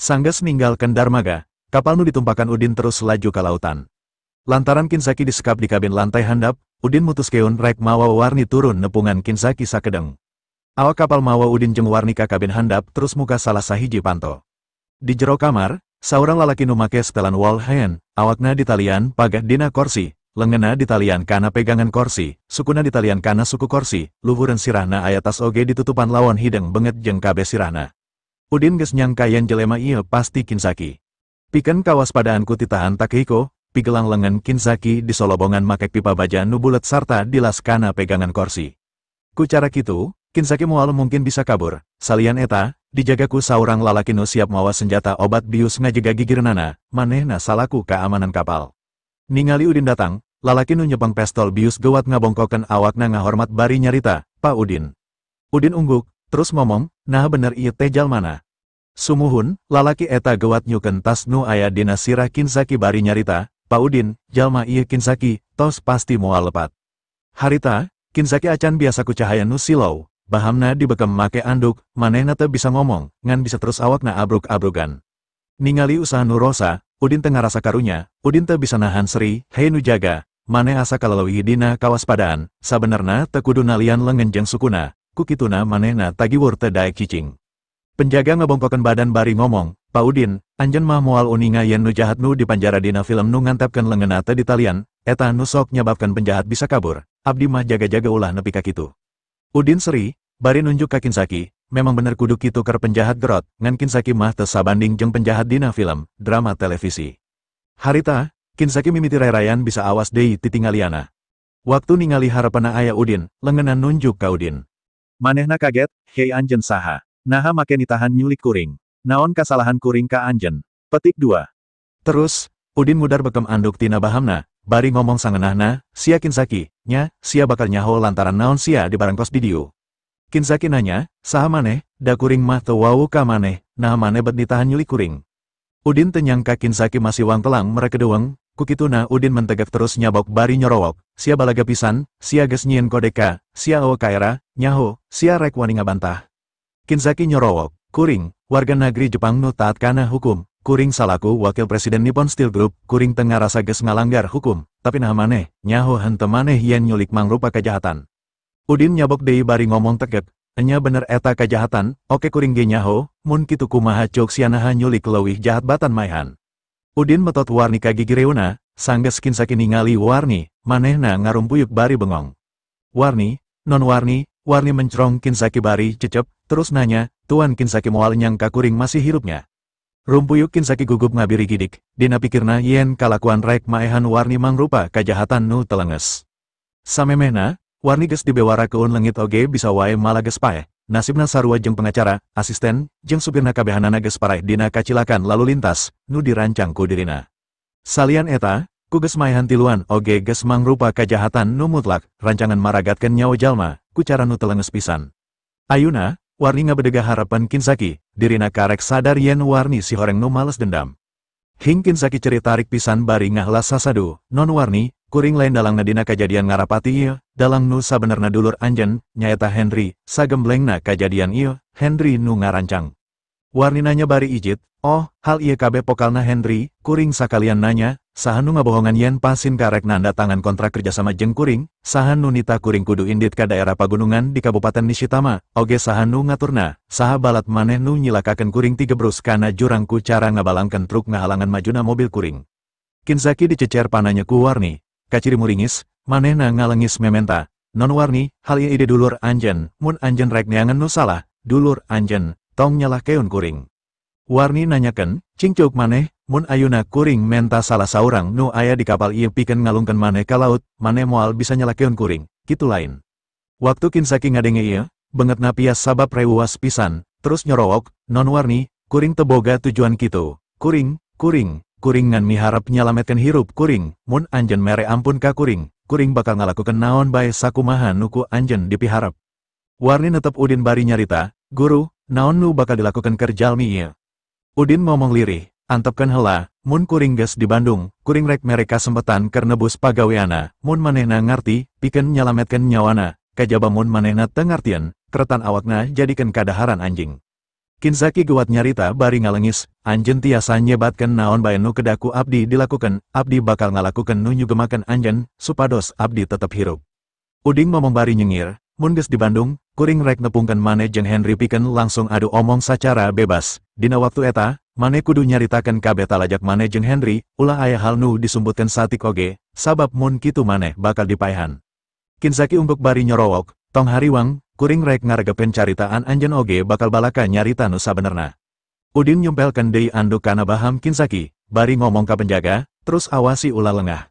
Sanggeus ninggalkeun darmaga, kapal nu ditumpahkan Udin terus laju ka lautan. Lantaran Kinsaki disekap di kabin lantai handap, Udin mutuskeun rek mawa Warni turun nepungan Kinsaki sakedeng. Awak kapal mawa Udin jeung Warni ka kabin handap terus muka salah sahiji panto. Di jero kamar, saurang lalaki nu make setelan wall hand, awakna ditalian pagah dina korsi, lenganna ditalian kana pegangan korsi, sukuna ditalian kana suku korsi, luhureun sirahna aya tas oge ditutupan lawan hideng benget jeung kabeh sirahna. Udin geus nyangka yen jelema ieu pasti Kinsaki. Pikeun kawaspadaan ku titahan Takehiko, pigelang lengan Kinsaki di solobongan make pipa baja nu bulet sarta dilas kana pegangan korsi. Ku cara kitu, Kinsaki moal mungkin bisa kabur. Salian eta, dijaga ku saurang lalaki nu siap mawa senjata obat bius ngajega gigireunana, manehna salaku keamanan kapal. Ningali Udin datang, lalaki nu nyepeng pistol bius geuat ngabongkokeun awakna ngahormat bari nyarita, "Pak Udin." Udin ungguk, terus ngomong, "Nah bener ieu teh jalmana." Sumuhun, lalaki eta geuat nyukeun tas nu aya dina sirah Kinsaki bari nyarita, "Pak Udin, jalma ieu Kinsaki, tos pasti moal lepat." Harita, Kinsaki acan biasa ku cahaya nu silau, bahamna dibekem make anduk, manehna teu bisa ngomong, ngan bisa terus awakna abrug-abrugan. Ningali usaha nu rosa, Udin teu ngarasa karunya, Udin teu bisa nahan seri, "Hei nu jaga, maneh asa kaleuwih dina kawaspadaan, sabenerna teu kudu nalian lengan jeung sukuna, ku kituna manehna tagiwur teu daek cicing." Penjaga ngebongkokeun badan bari ngomong, "Pak Udin, anjeun mah moal uninga yen nu jahat nu dipanjara dina film nu ngantepkeun leungeunna teu ditalian, eta nu sok nyababkeun penjahat bisa kabur, abdi mah jaga-jaga ulah nepi ka kitu." Udin seri, bari nunjuk ka Kinsaki, memang bener kudu kitu keur penjahat gerot, ngan Kinsaki mah teu sabanding jeung penjahat dina film, drama televisi. Harita, Kinsaki mimiti rai-rayan bisa awas deui titinggaliana. Waktu ningali hareupeuna aya Udin, leungeunna nunjuk ka Udin. Manehna kaget, "Hei anjeun saha? Naha make nitahan nyulik kuring? Naon kasalahan kuring ka anjeun?" Petik 2. Terus, Udin mudar bekem anduk tina bahamna, bari ngomong sangeunahna, "Sia Kinsaki, nya, sia bakal nyaho lantaran naon sia dibarengkos di dieu." Kinsaki nanya, "Saha maneh, da kuring mah teu wau ka maneh, naha maneh bet nitahan nyulik kuring?" Udin teu nyangka Kinsaki masih wangtelang merekedeueng, ku kituna Udin mentegak terus nyabok bari nyorowok, "Sia balaga pisan, sia geus nyieun kode ka, sia eueuh ka era, nyaho, sia rek wani ngabantah." Kinsaki nyorowok, "Kuring, warga negeri Jepang nu taat kana hukum, kuring salaku wakil presiden Nippon Steel Group, kuring teu ngarasa geus ngalanggar hukum, tapi naha maneh, nyaho henteu maneh yen nyulik mangrupa kajahatan." Udin nyabok deui bari ngomong tegek, "Enya bener eta kajahatan, oke kuring ge nyaho, mun kitu kumaha cuk sia naha nyulik leuwih jahat batan maehan." Udin metot Warni ka gigireuna, sanggeus Kinsaki ningali Warni, manehna ngarumpuyuk bari bengong. "Warni, non Warni." Warni mencrong Kinsaki bari cecep, terus nanya, "Tuan Kinsaki moal nyangka kuring masih hirupnya?" Rumpuyuk Kinsaki gugup ngabiri gidik, dina pikirna yen kalakuan rek maehan Warni mangrupa kajahatan nu telenges. Samemehna, Warni geus dibewarakeun leungit oge bisa wae malah geus paeh, nasibna sarua jeung pengacara, asisten, jeung supirna kabehanana geus paraeh dina kacilakan lalu lintas, nu dirancang ku dirina. Salian eta, ku geus maehan tiluan oge geus mangrupa kajahatan nu mutlak, rancangan maragatkeun nyawa jalma, ku cara nu telenges pisan. Ayeuna, Warni ngabedega harapan Kinsaki, dirina karek sadar yen Warni si horeng nu males dendam. Hing Kinsaki cerit tarik pisan bari ngahlas sasadu, "Non Warni, kuring lain dalangna dina kajadian ngarapati ieu, dalang nu sabenerna dulur anjeun, nyaeta Henry, sagemblengna kajadian ieu, Henry nu ngarancang." Warni nanya bari ijit, "Oh, hal ieu kabeh pokalna Henry," kuring sakalian nanya, "Saha nu ngabohongan yen pasin karek nanda tangan kontrak kerjasama jeung kuring, saha nu nita kuring kudu indit ka daerah pagunungan di Kabupaten Nishitama, oge saha nu ngaturna, saha balat maneh nu nyilakakeun kuring tigebrus kana jurang ku cara ngabalangkeun truk ngahalangan majuna mobil kuring." Kinsaki dicecer pananya ku Warni, kaciri muringis, manehna ngalengis mementa, "Non Warni, hal ieu ide dulur anjeun, mun anjeun rek neangan nu salah, dulur anjeun, tong nyalahkeun kuring." Warni nanyakeun, "Cingcuk maneh, mun ayeuna kuring menta salah saurang nu aya di kapal ieu pikeun ngalungkeun maneh ka laut, maneh moal bisa nyalakeun kuring, kitu lain." Waktu Kinsaki ngadenge ieu, beungeutna pias sabab reuwas pisan, terus nyorowok, "Non Warni, kuring teu boga tujuan kitu, kuring ngan miharep nyalametkeun hirup kuring, mun anjeun mere ampun ka kuring, kuring bakal ngalakukeun naon bae sakumaha nu ku anjeun dipiharep." Warni netep Udin bari nyarita, "Guru, naon nu bakal dilakukeun keur jalmi ieu?" Udin ngomong lirih, "Antepkeun heula, mun kuring geus di Bandung, kuring rek mere kasempetan keur nebus pagaweana, mun manehna ngarti, pikeun nyalametkeun nyawana, kajaba mun manehna teu ngartieun, keretan awakna jadikeun kadaharan anjing." Kinzaki gewat nyarita bari ngalengis, anjen tiasa nyebatkan naon bae nu kedaku abdi dilakukan, abdi bakal ngalakukan nu nyugemaken anjen, supados abdi tetep hirup. Uding ngomong bari nyengir, mun geus di Bandung, kuring rek nepungkeun maneh jeung Henry pikeun langsung adu omong sacara bebas. Dina waktu eta, maneh kudu nyaritakeun kabeh talajak maneh jeung Henry, ulah aya hal nu disumbutkeun satik oge, sabab mun kitu maneh bakal dipaehan. Kinzaki ungguk bari nyorowok, tong hariwang, kuring rek ngaregepeun caritaan anjeun oge bakal balaka nyarita nu sabenerna. Udin nyumpelkeun deui anduk kana baham Kinzaki, bari ngomong ka penjaga, terus awasi ulah lengah.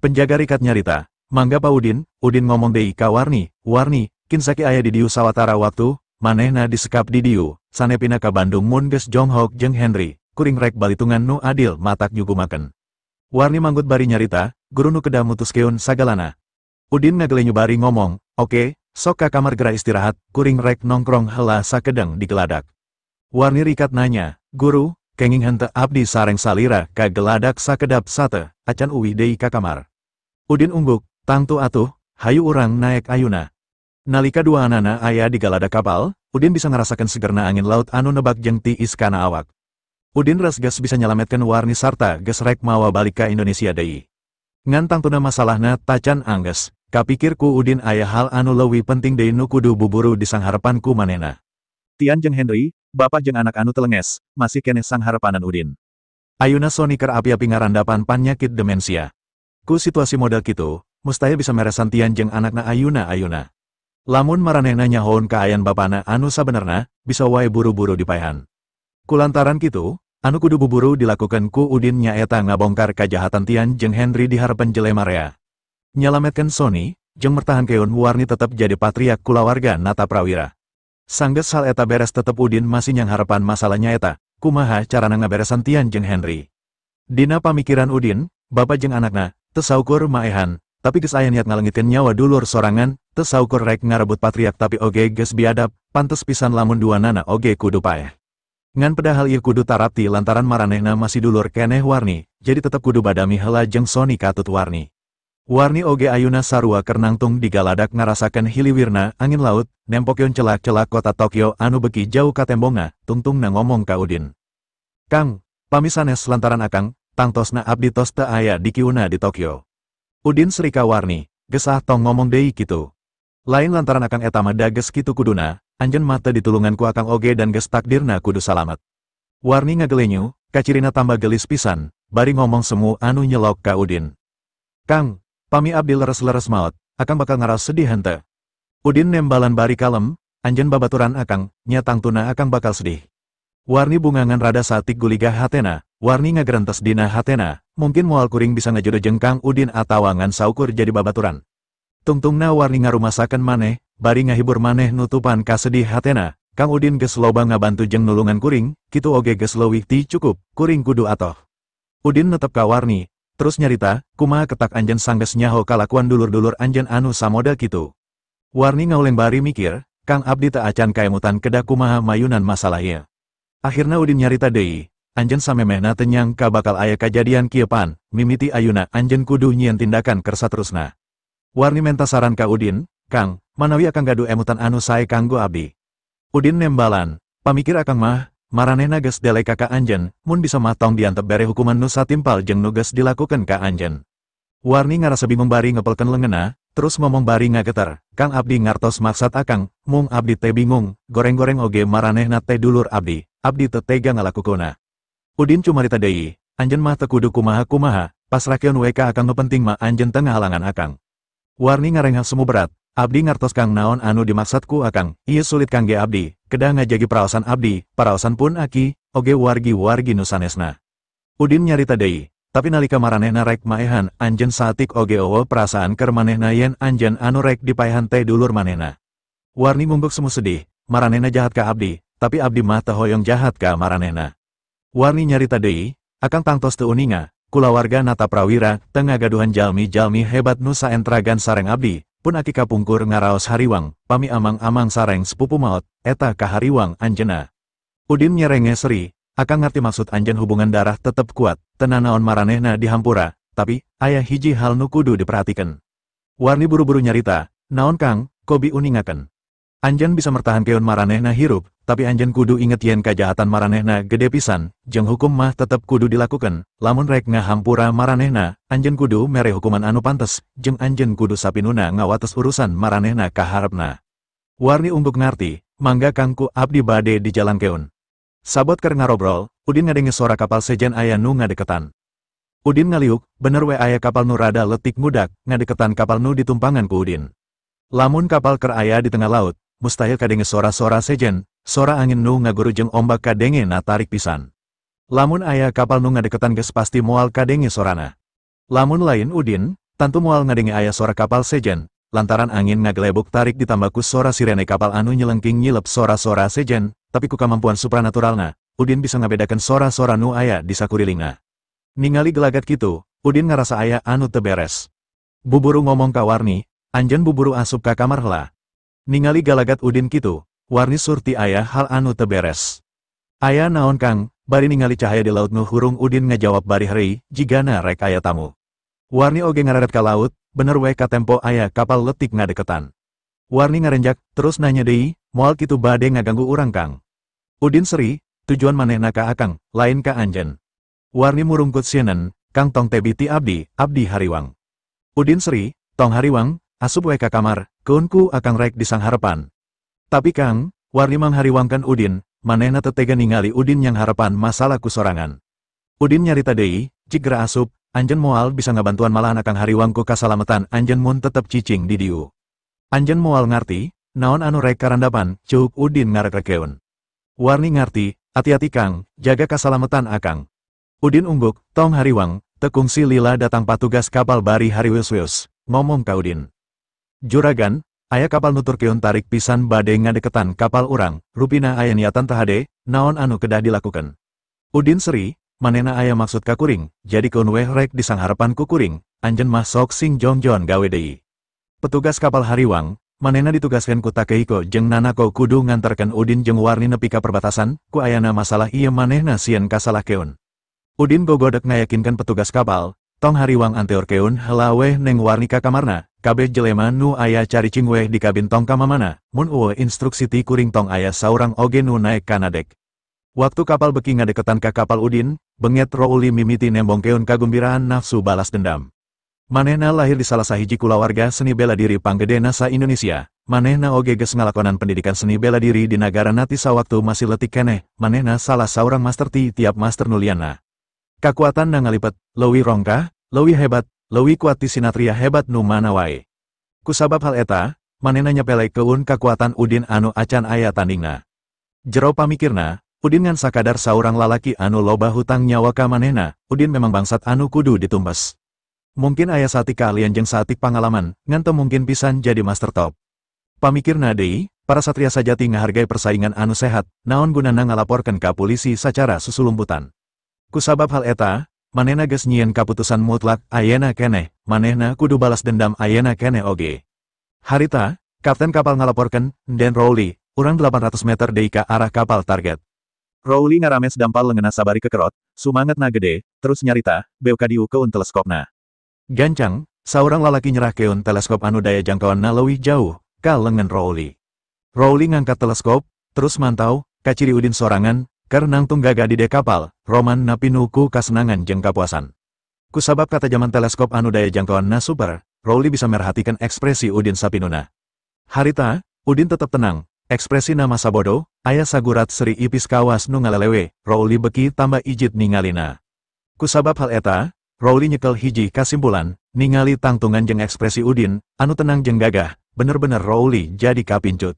Penjaga rikat nyarita, mangga Pa Udin, Udin ngomong deui ka Warni, Warni, Kinzaki aya di dieu sawatara waktu, manehna disekap di dieu, sanepina ka Bandung mun geus jonghok jeung Henry, kuring rek balitungan nu adil matak nyugumaken. Warni manggut bari nyarita, guru nu kedah mutuskeun sagalana. Udin ngagelenyu bari ngomong, oke, sok ka kamar geura istirahat, kuring rek nongkrong heula sakedeng di geladak. Warni rikat nanya, guru, kenging henteu abdi sareng salira ka geladak sakedap sate, acan uwih deui ka kamar. Udin ungguk, tangtu atuh, hayu urang naek ayuna. Nalika dua anana aya di galadak kapal, Udin bisa ngarasakeun segerna angin laut anu nebak jeung tiis kana awak. Udin resges bisa nyalametkeun Warni sarta geus rek mawa balik ka Indonesia deui. Ngan tangtuna masalahna tacan angges, kapikir ku Udin aya hal anu leuwih penting deui nu kudu buburu disangharepan ku manehna. Tian jeung Henry, bapa jeung anak anu telenges, masih keneh sangharepanan Udin. Ayeuna Sony keur api-api ngarandapan panyakit demensia. Ku situasi model kitu, mustahil bisa meresan Tian jeung anakna ayeuna. Lamun maranehna nyahoun ka ayan bapana anu sabenerna, bisa wae buru-buru dipaehan. Kulantaran kitu, anu kudu buburu dilakukan ku Udin nyaeta ngabongkar kajahatan Tian jeung Henry di harapan jelema rea. Nyalametkeun Sony, jeung mertahankeun Warni tetep jadi patriak kulawarga Nata Prawira. Sanggeus hal eta beres tetep Udin masih nyang harapan masalah nyaeta, kumaha carana ngaberesan Tian jeung Henry. Dina pamikiran Udin, bapa jeung anakna, teu saukur maehan, tapi geus aya niat ngalengitkeun nyawa dulur sorangan, teu saukur rek ngarebut patriak tapi oge geus biadab, pantes pisan lamun duanana oge kudu paeh. Ngan padahal ieu kudu tarapti lantaran maranehna masih dulur keneh Warni, jadi tetep kudu badami heula jeung Sony katut Warni. Warni oge ayuna sarua keur nangtung di galadak ngarasakeun hiliwirna angin laut, nempokkeun celak-celak kota Tokyo anu beuki jauh ka tembongna, tungtungna ngomong ka Udin. Kang, pami sanes lantaran akang, tangtosna abdi tos teu aya di kiuna di Tokyo. Udin seri ka Warni, geus tong ngomong deui kitu. Lain lantaran akang eta mah da geus kitu kuduna, anjeun mah teu ditulungan ku akang oge dan geus takdirna kudu salamet. Warni ngagelenyu, kacirina tambah gelis pisan, bari ngomong semu anu nyelok ka Udin. Kang, pami abdi leres-leres maot, akang bakal ngaraos sedih henteu. Udin nembalan bari kalem, anjeun babaturan akang, nya tangtuna akang bakal sedih. Warni bungangan rada satik guligah hatena, Warni ngagerentes dina hatena, mungkin moal kuring bisa ngajodoh jeung Kang Udin atawa ngan saukur jadi babaturan. Tungtungna Warni ngarumasakeun maneh, bari ngahibur maneh nutupan kasedih hatena, Kang Udin geus loba ngabantu jeung nulungan kuring, kitu oge geus leuwih ti cukup, kuring kudu atoh. Udin netep ka Warni, terus nyarita, kumaha ketak anjeun sanggeus nyaho kalakuan dulur-dulur anjeun anu samodel kitu. Warni ngauleng bari mikir, Kang abdi teu acan kaemutan kedah kumaha mayunan masalah ieu. Akhirna Udin nyarita deui, anjeun samemehna teu nyangka bakal aya kajadian kieu pan, mimiti ayuna anjeun kudu nyieun tindakan keur saterusna. Warni menta saran ka Udin, Kang, manawi akang gaduh emutan anu sae kanggo abdi. Udin nembalan, pamikir akang mah, maranehna geus deleka ka anjeun, mun bisa mah tong diantep bere hukuman nu satimpal jeung nu geus dilakukeun ka anjeun. Warni ngarasa bingung bari ngepelkeun leungeunna, terus ngomong bari ngageter, Kang abdi ngartos maksad akang, mung abdi teh bingung, goreng-goreng oge maranehna teh dulur abdi teu tega ngalakukeunna. Udin cumarita deui, anjeun mah teu kudu kumaha-kumaha, pasrahkeun we ka akang nu penting mah anjeun teu ngahalangan akang. Warni ngarengah semu berat, abdi ngartos Kang naon anu dimaksudku akang, ieu sulit kangge abdi, kedah ngajagi paraosan abdi, paraosan pun aki, oge wargi-wargi nu sanesna. Udin nyarita deui, tapi nalika maranehna rek maehan, anjeun satik oge eueuh perasaan keur manehna yen anjeun anu rek dipaehan teh dulur manehna. Warni ngungguk semu sedih, maranehna jahat ka abdi, tapi abdi mah teu hoyong jahat ka maranehna. Warni nyarita deui, akang tangtos teu uninga, kulawarga Nata Prawira teu ngagaduhan jalmi-jalmi hebat nu saentragan sareng abdi, pun aki kapungkur ngaraos hariwang, pami amang-amang sareng sepupu maot, eta ka hariwang anjeunna. Udin nyerenge seri, akang ngarti maksud anjeun hubungan darah tetep kuat, teu nanaon maranehna dihampura, tapi aya hiji hal nu kudu diperhatikeun. Warni buru-buru nyarita, naon Kang, kobi uningakeun. Anjeun bisa mertahankeun maranehna hirup, tapi anjen kudu inget yen kajahatan maranehna gede pisan, jeung hukum mah tetep kudu dilakukan, lamun rek ngahampura maranehna, anjen kudu mere hukuman anu pantes, jeung anjen kudu sapinuna ngawates urusan maranehna kaharepna. Warni ungguk ngarti, mangga kangku abdi bade di jalan keun. Sabot keur ngarobrol, Udin ngadenge suara kapal sejen aya nu ngadeketan. Udin ngaliuk, bener we aya kapal nu rada letik ngudak, ngadeketan kapal nu ditumpangan ku Udin. Lamun kapal keur aya di tengah laut, mustahil kadenge sora-sora sejen, sora angin nu ngaguru jeung ombak kadenge na tarik pisan. Lamun aya kapal nu ngadeketan geus pasti moal kadenge sorana. Lamun lain Udin, tantu moal ngadenge aya sora kapal sejen, lantaran angin ngagelebuk tarik ditambah ku sora sirene kapal anu nyelengking nyilep sora-sora sejen, tapi ku kamampuan supranaturalna, Udin bisa ngabedakeun sora-sora nu aya di sakurilingna. Ningali gelagat kitu, Udin ngarasa aya anu teu beres. Buburu ngomong ka Warni, anjeun buburu asup ka kamar heula. Ningali galagat Udin kitu, Warni surti aya hal anu teu beres. Aya naon Kang, bari ningali cahaya di laut nu hurung Udin ngajawab bari heureuy, jigana rek aya tamu. Warni oge ngararet ka laut, bener we ka tempo aya kapal letik ngadeketan. Warni ngarenjak, terus nanya deui, moal kitu bade ngaganggu urang Kang. Udin seri, tujuan manehna ka Akang, lain ka anjeun. Warni murungkut sieunan, Kang tong tebi ti abdi hariwang. Udin seri, tong hariwang, asup we ka kamar, keunku Akang rek disang harepan. Tapi Kang, Warni mang hariwangkan Udin, manehna teu tega ningali Udin yang harapan masalah kusorangan. Udin nyarita deui, jigra asup, anjeun moal bisa ngabantuan malahan Akang hariwangku kasalametan anjeun mun tetep cicing di diu. Anjeun moal ngarti, naon anu rek karandapan, ceuk Udin ngarek-rekeun. Warni ngarti, hati-hati Kang, jaga kasalametan Akang. Udin ungguk, tong hariwang, tekungsi lila datang patugas kapal bari hariwius-wius, ngomong ka Udin. Juragan, aya kapal nutur keun tarik pisan bade ngadeketan kapal urang, rupina aya niatan tahade, naon anu kedah dilakukan. Udin seri, manehna aya maksud ka kuring, jadi keun weh rek disang harapan ku kuring, anjeun mah sok sing jongjon gawe deui. Petugas kapal hariwang, manehna ditugaskeun ku Takehiko jeung Nanako kudu nganterkeun Udin jeung Warni nepi ka perbatasan, ku ayana masalah ieu manehna sieun kasalah keun. Udin gogodek ngayakinkan petugas kapal, tong hariwang anteur keun heula weh neng Warni ka kamarna, kabeh jelema nu aya caricing weh di kabin tong ka mamana, mun eueuh instruksi ti kuring tong aya saurang oge nu naek kana dek. Waktu kapal beki ngadeketan ka kapal Udin, benget Rouli mimiti nembong keun kagumbiraan nafsu balas dendam. Manehna lahir di salah sahiji kulawarga seni bela diri panggedena sa Indonesia, manehna oge geus ngalakonan pendidikan seni bela diri di nagara nati sawaktu masih leutik keneh, manehna salah saurang master ti tiap master nulianna. Kakuatan na ngalipet, leuwih rongkah, leuwih hebat, leuwih kuat ti sinatria hebat nu mana wae. Kusabab hal eta, manehna nyepele keun kakuatan Udin anu acan aya tandingna. Jero pamikirna, Udin ngan sakadar saurang lalaki anu loba hutang nyawa ka manehna, Udin memang bangsat anu kudu ditumbas. Mungkin aya satik keahlian jeung satik pangalaman, ngan teu mungkin pisan jadi master top. Pamikirna deui, para satria sajati ngahargai persaingan anu sehat, naon gunana ngalaporkeun ka polisi sacara susulumputan. Kusabab hal eta, manehna geus nyieun kaputusan mutlak ayeuna keneh, manehna kudu balas dendam ayeuna keneh oge. Harita, kapten kapal ngalaporkeun, Den Rowley, urang 800 meter deui ka arah kapal target. Rowley ngarames dampal leungeunna sabari kekerot, sumangetna gede, terus nyarita, beu ka diu keun teleskopna. Gancang, saurang lalaki nyerah keun teleskop anu daya jangkauanna leuwih jauh, ka leungeun Rowley. Rowley ngangkat teleskop, terus mantau, ka ciri Udin sorangan, keur nangtung gagah di dek kapal, roman napi nuku kasenangan jeung kapuasan. Kusabab katajaman teleskop anu daya jangkauanna super, Rowley bisa merhatikan ekspresi Udin sapinuna. Harita, Udin tetep tenang, ekspresi nama sabodo, aya sagurat seri ipis kawas nu ngalelewe, Rowley beki tambah ijit ningalina. Kusabab hal eta, Rowley nyekel hiji kasimpulan, ningali tangtungan jeung ekspresi Udin, anu tenang jeung gagah, bener-bener Rowley jadi kapincut.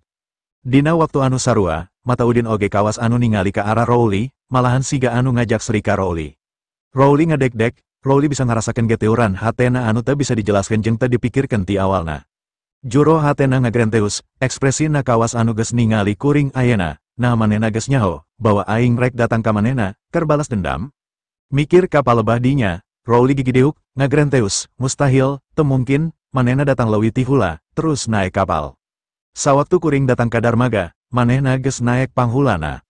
Dina waktu anu sarua, mata Udin oge kawas anu ningali ka arah Rowley, malahan siga anu ngajak seri ka Rowley. Rowley ngedek-dek, Rowley bisa ngarasakeun geteuran hatena anu teu bisa dijelaskeun jeung teu dipikirkeun ti awalna. Juro hatena ngagrenteus, ekspresina kawas anu geus ningali kuring ayeuna, nah manehna geus nyaho, bahwa aing rek datang ka manehna, keur balas dendam. Mikir ka palebah dinya, Rowley gigi deuk, ngagrenteus, mustahil, teu mungkin, manehna datang leuwih ti heula, terus naek kapal. Sawaktu kuring datang ka darmaga, manehna geus naek panghulana.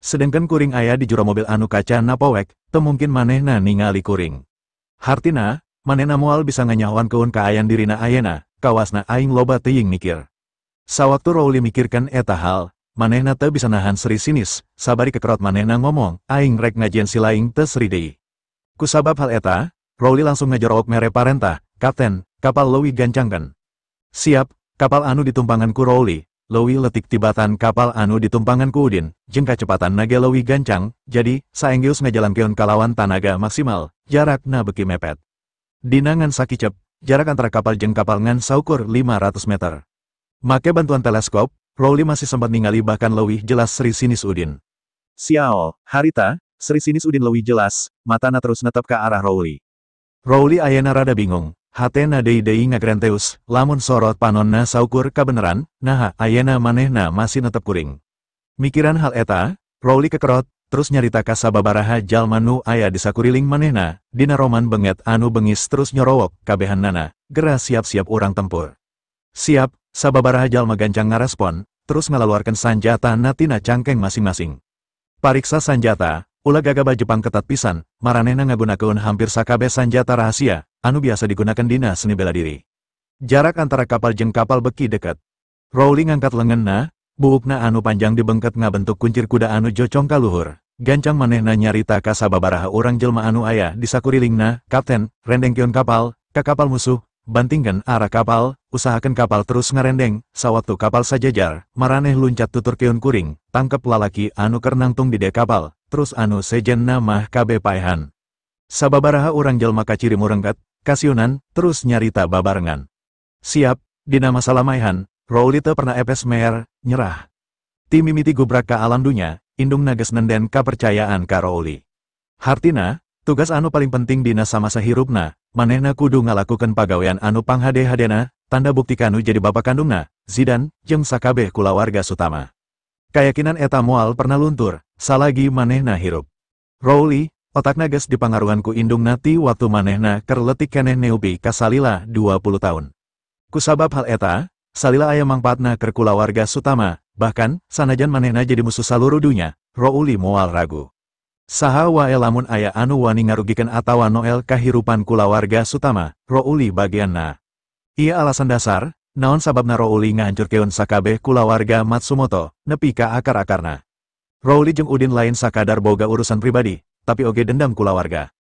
Sedengkeun kuring aya di jero mobil anu kaca napowek, teu mungkin manehna ningali kuring. Hartina, manehna moal bisa nganyahoan keun kaayan dirina ayeuna, kawasna aing loba teuing mikir. Sawaktu Rowley mikirkan eta hal, manehna teu bisa nahan seri sinis, sabari kekerot manehna ngomong, aing rek ngajian silaing teu seri deui. Kusabab hal eta, Rowli langsung ngajorok mere parentah, Kapten, kapal leuwih gancangkeun. Siap, kapal anu ditumpangan ku Rowli, leuwih leutik tibatan kapal anu ditumpangan ku Udin, jeung kacepatan nage leuwih gancang, jadi, saenggeus ngajalankeun kalawan tanaga maksimal, jarakna beuki mepet. Dina ngan sakicep, jarak antara kapal jeung kapal ngan saukur 500 meter. Make bantuan teleskop, Rowli masih sempat ningali bahkan leuwih jelas seri sinis Udin. Sial, harita, seri sinis Udin leuwih jelas, matana terus netep ka arah Rowli. Rowli ayeuna rada bingung, hatena deui-deui ngagrenteus, lamun sorot panonna saukur kabeneran, naha ayeuna manehna masih netep kuring. Mikiran hal eta, Rowli kekerot, terus nyarita ka sababaraha jalma nu aya di sakuriling manehna, dina roman benget anu bengis terus nyorowok kabehannana, gera siap-siap urang tempur. Siap, sababaraha jalma gancang ngarespon, terus ngalaluarkeun sanjata tina cangkeng masing-masing. Pariksa sanjata, ulah gagaba Jepang ketat pisan, maranehna ngagunakeun hampir sakabeh sanjata rahasia, anu biasa digunakan dina seni bela diri. Jarak antara kapal jeung kapal beki deket. Rowli ngangkat leungeunna, buukna anu panjang dibengket ngabentuk kuncir kuda anu jocong ka luhur. Gancang manehna nyarita ka sababaraha urang jelma anu aya di sakurilingna, Kapten, rendengkeun kapal, ka kapal musuh, bantingkeun arah kapal, usahakeun kapal terus ngarendeng, sawaktu kapal sajajar, maraneh luncat tuturkeun kuring, tangkep lalaki anu keur nangtung di dek kapal. Terus anu sejenna mah kabe paehan. Sababaraha urang jelma kaciri murengket, kasiunan, terus nyarita babarengan. Siap, dina masalah maehan, Rowli teu pernah epes mer, nyerah. Ti mimiti gubrak ka alam dunya, indung nages nenden kapercayaan ka Rowli. Hartina, tugas anu paling penting dina samasa hirupna, manehna kudu ngalakukeun pagawean anu panghade-hadena, tanda bukti kanu jadi bapak kandungna, Zidan, jeung sakabeh kulawarga Sutama. Kayakinan eta moal pernah luntur, salagi manehna hirup. Rowli, otak nages dipangaruhan ku indung nati waktu manehna keur leutik keneh neupi ka Salila 20 tahun. Kusabab hal eta, Salila aya mangpaatna keur kulawarga Sutama, bahkan, sanajan manehna jadi musuh saluruh dunya, Rowli moal ragu. Saha wae lamun aya anu wani ngarugikeun atawa noel kahirupan kulawarga Sutama, Rowli bagianna. Ieu alasan dasar, naon sababna Rowli ngahancurkeun sakabeh kulawarga Matsumoto, nepi ka akar-akarna. Rowli jeung Udin lain sakadar boga urusan pribadi, tapi oge dendam kulawarga.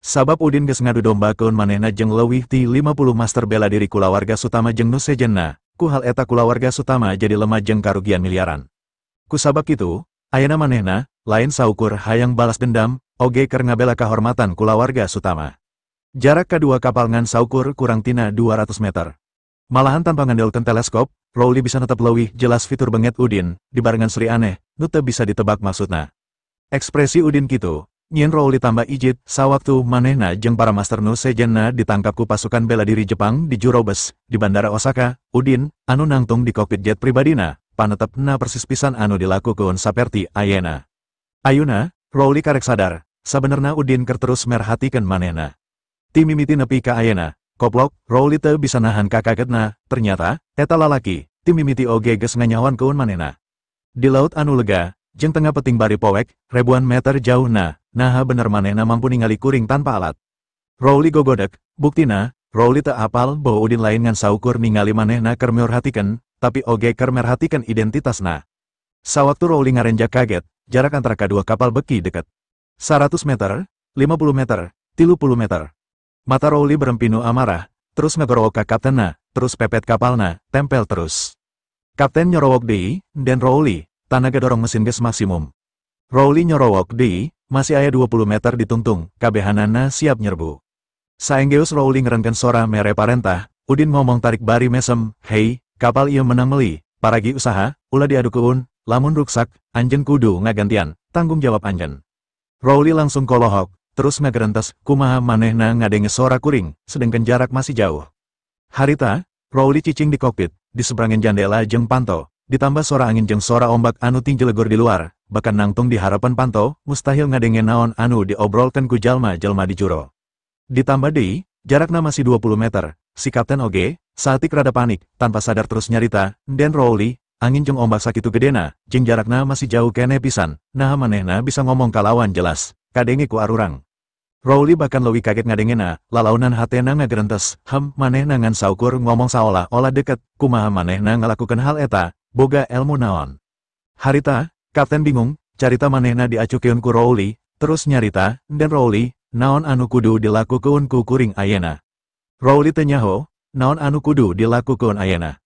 Sabab Udin geus ngadu domba keun manehna jeung leuwih ti 50 master bela diri kulawarga Sutama jeung nu sejenna, ku hal eta kulawarga Sutama jadi lemah jeung karugian miliaran. Kusabab kitu, ayeuna manehna, lain saukur hayang balas dendam, oge keur ngabela kahormatan kulawarga Sutama. Jarak kadua kapal ngan saukur kurang tina 200 meter. Malahan tanpa ngandelkeun teleskop, Rowli bisa netep leuwih jelas fitur benget Udin, dibarengan seri aneh, nu teu bisa ditebak maksudna. Ekspresi Udin kitu, nyieun Rowli tambah ijit, sawaktu manehna jeung para master nu sejenna ditangkap ku pasukan bela diri Jepang di Jurobes, di Bandara Osaka. Udin, anu nangtung di kokpit jet pribadina, panetepna persis pisan anu dilakukeun saperti ayeuna. Ayeuna, Rowli karek sadar, sabenerna Udin keur terus merhatikeun manehna. Ti mimiti nepi ka ayeuna. Koplok, Rowli teu bisa nahan kakagetna, ternyata, eta lalaki, ti mimiti oge geus nganyawan keun manehna. Di laut anu lega, jeung tengah peting bari powek, ribuan meter jauhna, naha bener manehna mampu ningali kuring tanpa alat. Rowli gogodek, buktina, Rowli teu apal bahwa Udin lain ngan saukur ningali manehna keur merhatikeun, tapi oge keur merhatikeun identitasna. Sawaktu Rowli ngarenjak kaget, jarak antara kadua kapal beki deket. 100 meter, 50 meter, 30 meter. Mata Rowli berempinu amarah, terus ngagorowok ka kaptenna, terus pepet kapalna, tempel terus. Kapten nyorowok deui, dan Rowli, tanaga dorong mesin geus maksimum. Rowli nyorowok deui, masih aya 20 meter ditungtung, kabehanana siap nyerbu. Saenggeus Rowli ngerenkeun sora mere parentah, Udin ngomong tarik bari mesem, "Hei, kapal ieu menang meuli, paragi usaha, ulah diadukeun, lamun ruksak, anjeun kudu ngagantian, tanggung jawab anjeun." Rowli langsung kolohok, terus ngagerentes, kumaha manehna ngadenge sora kuring, sedengkeun jarak masih jauh. Harita, Rowli cicing di kokpit, di seberangin jandela jeung panto, ditambah sora angin jeung sora ombak anu tinjelegur di luar, bahkan nangtung di harapan panto, mustahil ngadenge naon anu diobrolkeun ku jalma-jalma di juro. Ditambah deui, jarakna masih 20 meter, si kapten oge, saeutik rada panik, tanpa sadar terus nyarita, "Den Rowli, angin jeung ombak sakitu gedena, jeung jarakna masih jauh kene pisan, naha manehna bisa ngomong kalawan jelas, kadenge ku arurang." Rowli bahkan leuwih kaget ngadengena, lalaunan hatena ngagerentes, manehna ngan saukur ngomong saolah-olah deket, kumaha manehna ngalakukeun hal eta, boga elmu naon. Harita, Kapten bingung, carita manehna diacukeun ku Rowli, terus nyarita, dan Rowli, naon anu kudu dilakukeun ku kuring ayeuna. Rowli teu nyaho, naon anu kudu dilakukeun ayeuna.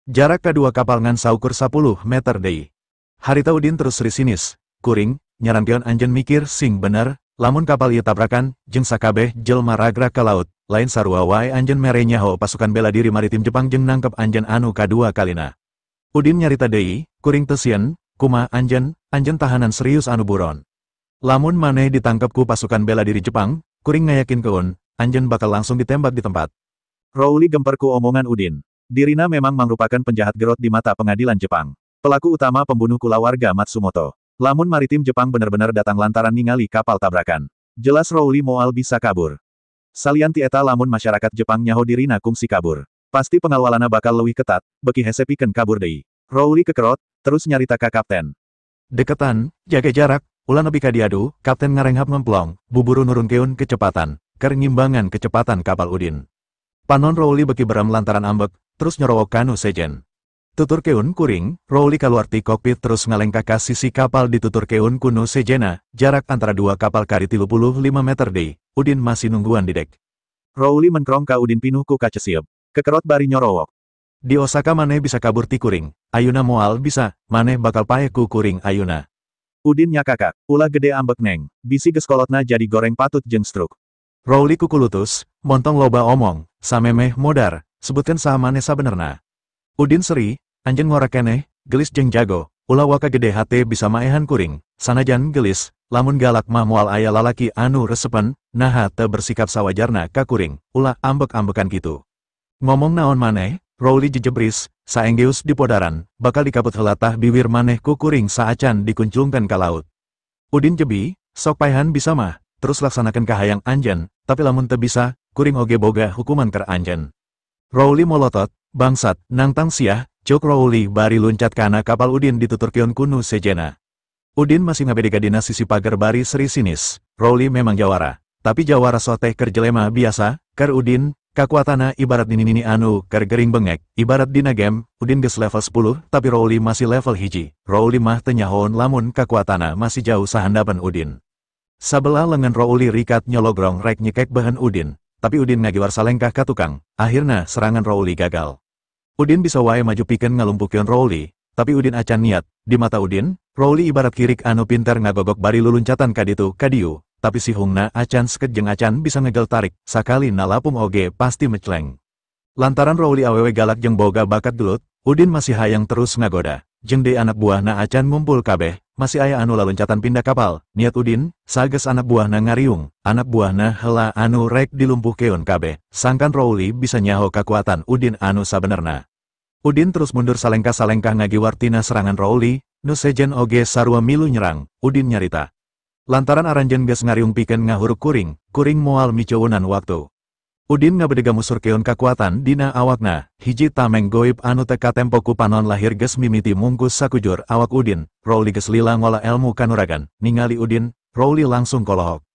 Jarak kedua kapal ngan saukur 10 meter deui. Harita Udin terus risinis, kuring, nyarankeun anjeun mikir sing bener, lamun kapal ieu tabrakan, jeung sakabeh jelma ragrag ka laut, lain sarua wae anjeun mere nyaho pasukan bela diri maritim Jepang jeung nangkep anjeun anu kadua kalina. Udin nyarita deui, kuring teu sieun, kumaha anjeun tahanan serius anu buron. Lamun maneh ditangkep ku pasukan bela diri Jepang, kuring ngayakinkeun, anjeun bakal langsung ditembak di tempat. Rowli gemper ku omongan Udin. Dirina memang merupakan penjahat gerot di mata pengadilan Jepang. Pelaku utama pembunuh kulawarga Matsumoto. Lamun maritim Jepang benar-benar datang lantaran ningali kapal tabrakan. Jelas Rowli moal bisa kabur. Salian ti eta lamun masyarakat Jepang nyaho Dirina kungsi kabur. Pasti pengawalana bakal leuwih ketat, beki hese pikeun kabur deui. Rowli kekerot, terus nyarita ka kapten. Deketan, jaga jarak, ulah nepi ka diadu, kapten ngarenghap ngemplong, buburu nurunkeun kecepatan, keur ngimbangan kecepatan kapal Udin. Panon Rowli beki berem lantaran ambek, terus nyorowok kanu sejen. Tuturkeun kuring, Rowli kaluar ti kokpit terus ngalengka ka sisi kapal dituturkeun kuno sejena, jarak antara dua kapal kari 35 meter deui. Udin masih nungguan di dek. Rowli menkrong ka Udin pinuh ku kaca sieup. Kekerot bari nyorowok. Di Osaka maneh bisa kabur ti kuring, ayuna moal bisa, maneh bakal pae ku kuring ayuna. Udin nyakakak, ulah gede ambek neng, bisi geus kolotna jadi goreng patut jeung struk. Rowli kukulutus, montong loba omong, samemeh modar, sebutkeun saha maneh sabenerna. Udin seri, anjeun ngora keneh, gelis jeung jago, ulah waka gede hate bisa maehan kuring, sanajan gelis, lamun galak mah moal aya lalaki anu resepen, naha teu bersikap sawajarna ka kuring, ulah ambek-ambekan kitu. Ngomong naon maneh, Rowli jejebris, saenggeus di podaran, bakal dikabut heula tah bibir maneh ku kuring saacan dikunclungkeun ka laut. Udin jebi, sok paehan bisa mah, terus laksanakeun kahayang anjeun, tapi lamun teu bisa, kuring oge boga hukuman keur anjeun. Rowli molotot, bangsat, nangtang siah, cuk Rowli bari luncat kana kapal Udin dituturkeun kuno sejena. Udin masih ngabedega dina sisi pager bari seri sinis, Rowli memang jawara, tapi jawara soteh keur jelema biasa, keur Udin, kakuatana ibarat nini-nini anu keur gering bengek, ibarat dina game, Udin geus level 10, tapi Rowli masih level hiji. Rowli mah teu nyahoon lamun kakuatana masih jauh sahandapan Udin. Sabelah lengan Rowli rikat nyologrong rek nyekek bahan Udin, tapi Udin ngagiwar salengkah ka tukang, akhirna serangan Rowli gagal. Udin bisa wae maju pikeun ngalumpukeun Rowli, tapi Udin acan niat, di mata Udin, Rowli ibarat kirik anu pinter ngagogok bari luluncatan ka ditu ka dieu, tapi si hungna acan seket jeung acan bisa ngegel tarik, sakali nalapung oge pasti mecleng. Lantaran Rowli awewe galak jeung boga bakat gelut, Udin masih hayang terus ngagoda, jeung deui anak buahna acan ngumpul kabeh, masih aya anu laluncatan pindah kapal, niat Udin, sages anak buahna ngariung, anak buahna heula anu rek dilumpuhkeun kabeh, sangkan Rowli bisa nyaho kakuatan Udin anu sabenerna. Udin terus mundur salengkah-salengkah ngagiwar tina serangan Rowli, nu sejen oge sarua milu nyerang, Udin nyarita. Lantaran aranjeun geus ngariung pikeun ngahuruk kuring, kuring moal miceueunan waktu. Udin ngabedega musurkeun kakuatan dina awakna, hiji tameng goib anu teu katempo ku panon lahir geus mimiti mungkus sakujur awak Udin. Rowli geus lila ngolah elmu kanuragan, ningali Udin, Rowli langsung kolohok.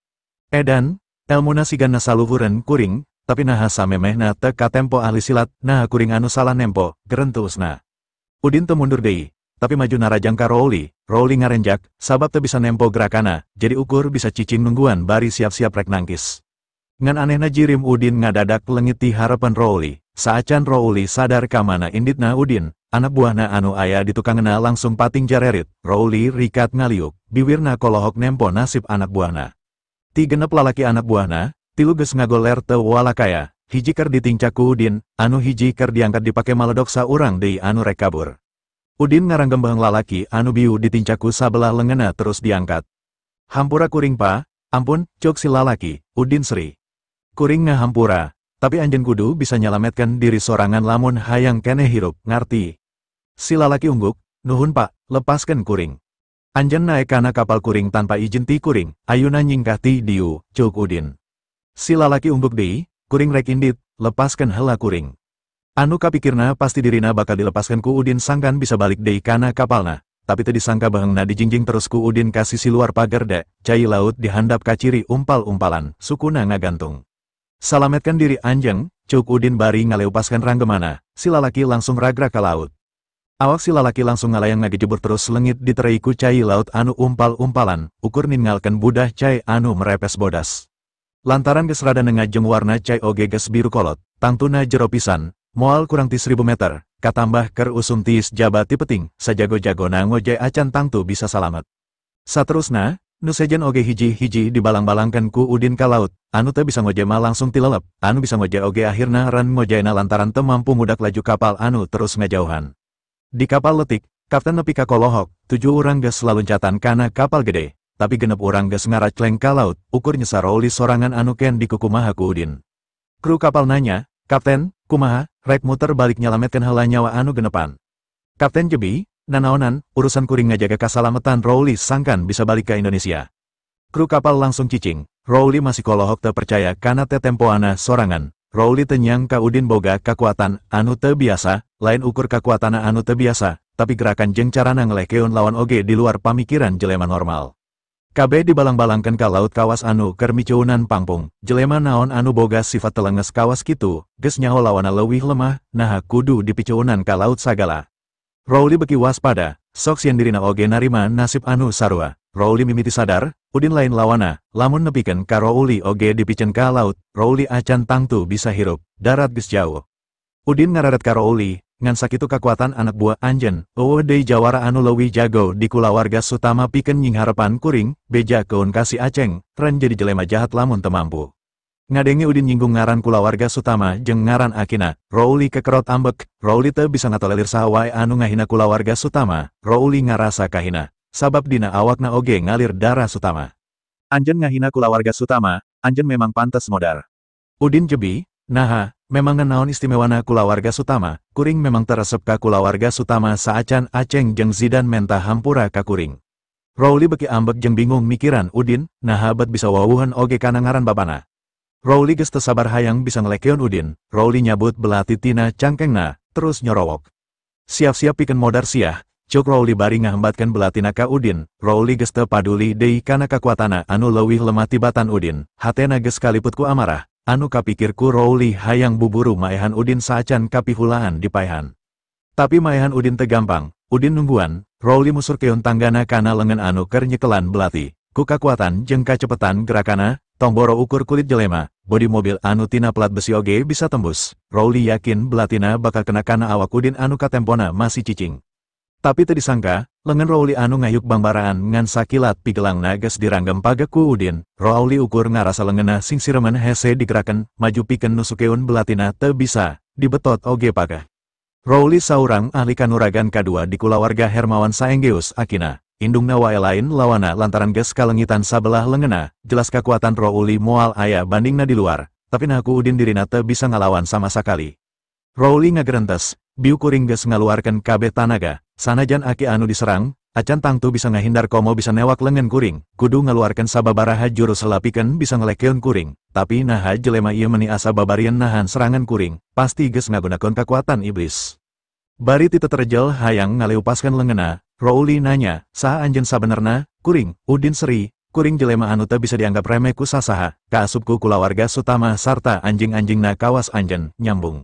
Edan, elmuna siganna saluhureun kuring, tapi naha samemehna teu katempo ahli silat, naha kuring anu salah nempo, gerentusna. Udin teu mundur deui, tapi maju narajang ka Rowli. Rowli ngarenjak, sabab teu bisa nempo gerakana, jadi ukur bisa cicing nungguan bari siap-siap rek nangkis. Ngan anehna jirim Udin ngadadak lengit ti harapan Rowli, saacan Rowli sadar kamana inditna Udin, anak buahna anu aya di tukangna langsung pating jarerit, Rowli rikat ngaliuk, biwirna kolohok nempo nasib anak buahna. Ti genep lalaki anak buahna, tilu geus ngagoler teu walakaya, hiji keur ditingcak ku Udin, anu hiji keur diangkat dipake maledok saurang deui anu rek kabur. Udin ngaranggem baheung lalaki anu biu ditincak ku sabelah leungeunna terus diangkat. Hampura kuring pa, ampun, cuk si lalaki, Udin seri. Kuring ngahampura, tapi anjeun kudu bisa nyalametkeun diri sorangan lamun hayang keneh hirup, ngarti. Si lalaki ungguk, nuhun pak, lepaskeun kuring. Anjeun naek kana kapal kuring tanpa izin ti kuring, ayuna nyingkah ti diu, cuk Udin. Si lalaki ungguk deui, kuring rek indit, lepaskeun heula kuring. Anu kapikirna pasti dirina bakal dilepaskeun ku Udin sangkan bisa balik deui kana kapalna, tapi teu disangka baheungna dijingjing terus ku Udin ka sisi luar pager dek, cai laut dihandap ka ciri umpal-umpalan, sukuna ngagantung. Salametkan diri anjeng, cuk Udin bari ngaleupaskeun ranggemana, si lalaki langsung ragrag ka laut. Awak si lalaki langsung ngalayang ngagejebur terus lengit diterai ku cai laut anu umpal-umpalan, ukur ningalkan budah cai anu merepes bodas. Lantaran geus rada nengajeng warna cai oge geus biru kolot, tangtuna jero pisan, moal kurang ti 1000 meter, katambah ker usum tiis jabat ti peting, sajago-jagona ngojay acan tangtu bisa salamet. Saterusna, nu sejen oge hiji-hiji dibalang-balangkan ku Udin ka laut, anu teu bisa ngojay mah langsung tilelep, anu bisa ngojay oge akhirna ran ngojayna lantaran teu mampu ngudak laju kapal anu terus ngajauhan. Di kapal letik, kapten nepi ka kolohok, 7 urang geus laluncatan kana kapal gede, tapi 6 urang geus ngaracleng ka laut, ukur nyesa Rowli sorangan anu ken dikukumaha ku Udin. Kru kapal nanya, "Kapten, kumaha, rek muter balik nyalametkeun heula nyawa anu genepan." Kapten jebi, "Nanaonan, urusan kuring ngajaga kasalametan Rowli sangkan bisa balik ke Indonesia." Kru kapal langsung cicing, Rowli masih kolohok teu percaya kana teh tempoana sorangan. Rowli teu nyangka Udin boga kakuatan anu teu biasa, lain ukur kakuatana anu teu biasa, tapi gerakan jeung carana ngelekeun lawan oge di luar pamikiran jelema normal. Kabeh dibalang-balangkeun ka laut kawas anu keur miceunan pangpung, jelema naon anu boga sifat telenges kawas kitu, geus nyaho lawana leuwih lemah, naha kudu dipiceunan ka laut sagala. Rowli beki waspada, sok sieun dirina oge narima nasib anu sarua. Rowli mimiti sadar, Udin lain lawana, lamun nepikeun ka Rowli oge dipikeun ka laut, Rowli acan tangtu bisa hirup, darat geus jauh. Udin ngararet ka Rowli, ngan sakitu kakuatan anak buah anjeun, eueuh deui jawara anu leuwih jago di kulawarga Sutama pikeun nying harepan kuring, beja keun kasih aceng, ren jadi jelema jahat lamun teu mampu. Ngadengi Udin nyinggung ngaran kulawarga Sutama jeung ngaran akina, Rowli kekerot ambek, Rowli teu bisa ngatolelir saha wae anu ngahina kulawarga Sutama, Rowli ngarasa kahina. Sabab dina awakna oge ngalir darah Sutama. Anjeun ngahina kulawarga Sutama, anjeun memang pantes modar. Udin jebi, naha, memang naon istimewana kulawarga Sutama, kuring memang teresep ka kulawarga Sutama saacan aceng jeung Zidan menta hampura ka kuring. Rowli beki ambek jeung bingung mikiran Udin, naha bet bisa wawuhan oge kana ngaran babana. Rowli geus teu sabar hayang bisa ngelekeun Udin, Rowli nyabut belati tina cangkengna, terus nyorowok. Siap-siap pikeun modar siah. Cuk Rowli bari ngahambatkeun belatina ka Udin, Rowli geus teu paduli deui kana kakuatana anu leuwih lemah tibatan Udin, hatena geus kaliput ku amarah, anu kapikir ku Rowli hayang buburu maehan Udin saacan kapihulaan dipaehan. Tapi maehan Udin teu gampang, Udin nungguan, Rowli musurkeun tanggana kana leungeun anu keur nyekelan belati, ku kakuatan jeung kacepetan gerakana, tong boro ukur kulit jelema, bodi mobil anu tina plat besi oge bisa tembus, Rowli yakin belatina bakal kena kana awak Udin anu katempona masih cicing. Tapi teu disangka, leungeun Rowli anu ngayuk bangbaraan ngan sakilat pigelangna geus diranggem pagek ku Udin. Rowli ukur ngarasa leungeunna sing siremen hese digerakeun, maju pikeun nusukeun belatina teu bisa, dibetot oge pageh. Rowli saurang ahli kanuragan kadua di kulawarga Hermawan Saenggeus akina. Indungna wae lain lawana lantaran geus kalengitan sabelah leungeunna, jelas kakuatan Rowli moal aya bandingna di luar, tapi nah ku Udin dirina teu bisa ngalawan sama sakali. Rowli ngagerentes, biu kuring geus ngaluarkeun kabeh tanaga, sanajan aki anu diserang, acan tangtu bisa ngahindar komo bisa newak leungeun kuring, kudu ngaluarkeun sababaraha jurus heulapikeun bisa ngelekeun kuring, tapi naha jelema ieu meuni asa babarieun nahan serangan kuring, pasti geus ngagunakeun kakuatan iblis. Bari ti teterjel hayang ngaleupaskeun leungeunna, Rowli nanya, saha anjeun sabenerna, kuring, Udin seri, kuring jelema anu teu bisa dianggap remeh ku sasaha, kaasupku kulawarga Sutama sarta anjing-anjingna kawas anjeun, nyambung.